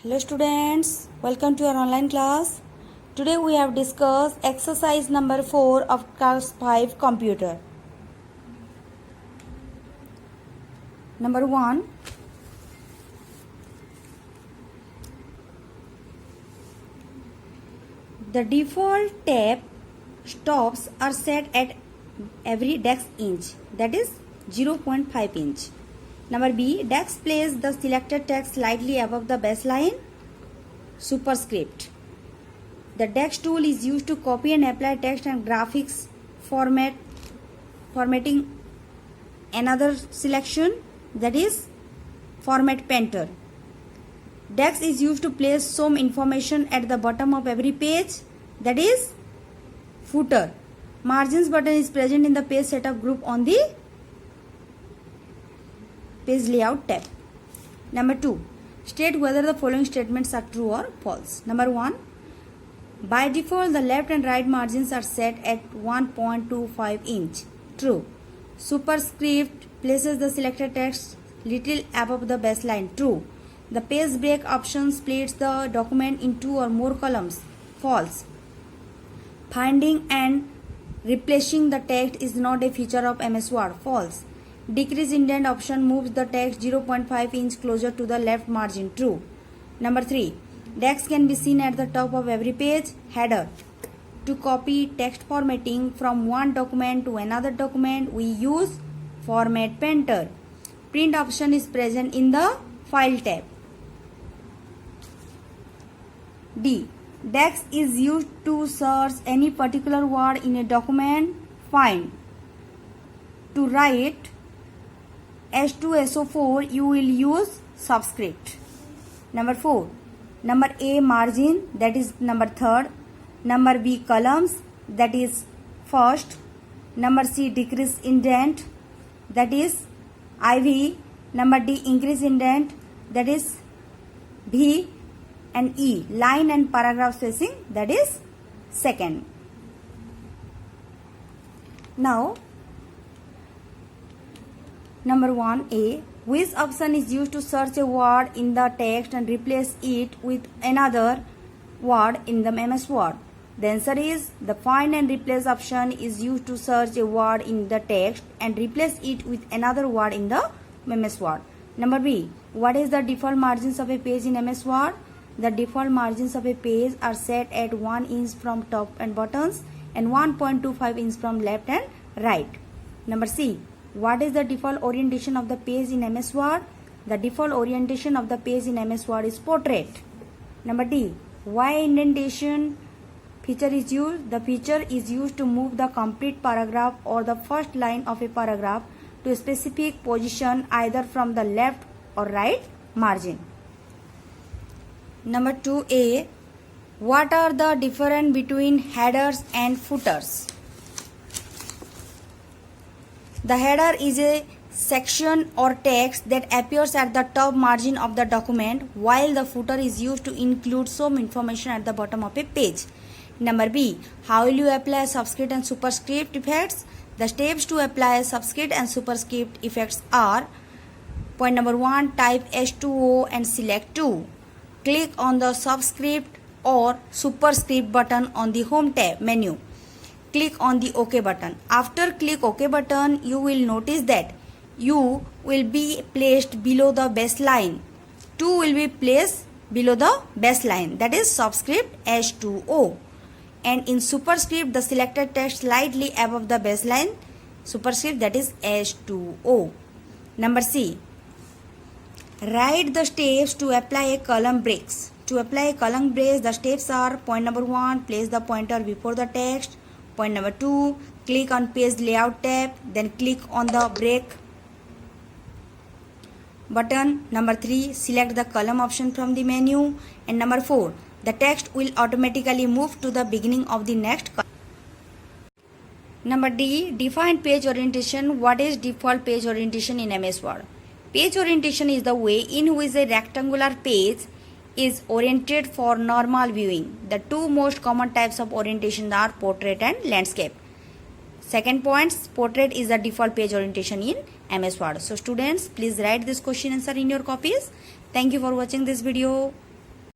Hello students, welcome to our online class. Today we have discussed exercise number 4 of class 5 computer. Number 1. The default tab stops are set at every desk inch, that is 0.5 inch. Number B. Desk place the selected text slightly above the baseline superscript. The desk tool is used to copy and apply text and graphics formatting another selection, that is format painter. Desk is used to place some information at the bottom of every page, that is footer. Margins button is present in the page setup group on the page layout tab. Number 2. State whether the following statements are true or false. Number 1. By default, the left and right margins are set at 1.25 inch. True. Superscript places the selected text little above the baseline. True. The page break option splits the document in 2 or more columns. False. Finding and replacing the text is not a feature of MS Word. False. Decrease indent option moves the text 0.5 inch closer to the left margin. True. Number 3. Text can be seen at the top of every page. Header. To copy text formatting from one document to another document, we use Format Painter. Print option is present in the File tab. D. Text is used to search any particular word in a document. Find. To write H2SO4, you will use subscript. Number 4. Number A, margin, that is number 3rd. Number B, columns, that is 1st. Number C, decrease indent, that is IV. Number D, increase indent, that is V. And E, line and paragraph spacing, that is 2nd. Now, number 1A, which option is used to search a word in the text and replace it with another word in the MS Word? The answer is the find and replace option is used to search a word in the text and replace it with another word in the MS Word. Number B, what is the default margins of a page in MS Word? The default margins of a page are set at 1 inch from top and bottoms and 1.25 inch from left and right. Number C, what is the default orientation of the page in MS Word? The default orientation of the page in MS Word is portrait. Number D, why indentation feature is used? The feature is used to move the complete paragraph or the first line of a paragraph to a specific position either from the left or right margin. Number 2A, what are the difference between headers and footers? The header is a section or text that appears at the top margin of the document, while the footer is used to include some information at the bottom of a page. Number B, how will you apply subscript and superscript effects? The steps to apply subscript and superscript effects are: point number 1, type H2O and select 2. Click on the subscript or superscript button on the home tab menu. Click on the OK button. After click OK button, you will notice that U will be placed below the baseline. 2 will be placed below the baseline, that is subscript H2O. And in superscript, the selected text slightly above the baseline superscript, that is H2O. Number C, write the steps to apply a column breaks. To apply a column breaks, the steps are: point number 1, place the pointer before the text. Point number 2, click on page layout tab, then click on the break button. Number 3, select the column option from the menu. And number 4, the text will automatically move to the beginning of the next column. Number D, define page orientation. What is default page orientation in MS Word? Page orientation is the way in which a rectangular page is oriented for normal viewing. The two most common types of orientation are portrait and landscape. Second point, portrait is the default page orientation in MS Word. So students, please write this question answer in your copies. Thank you for watching this video.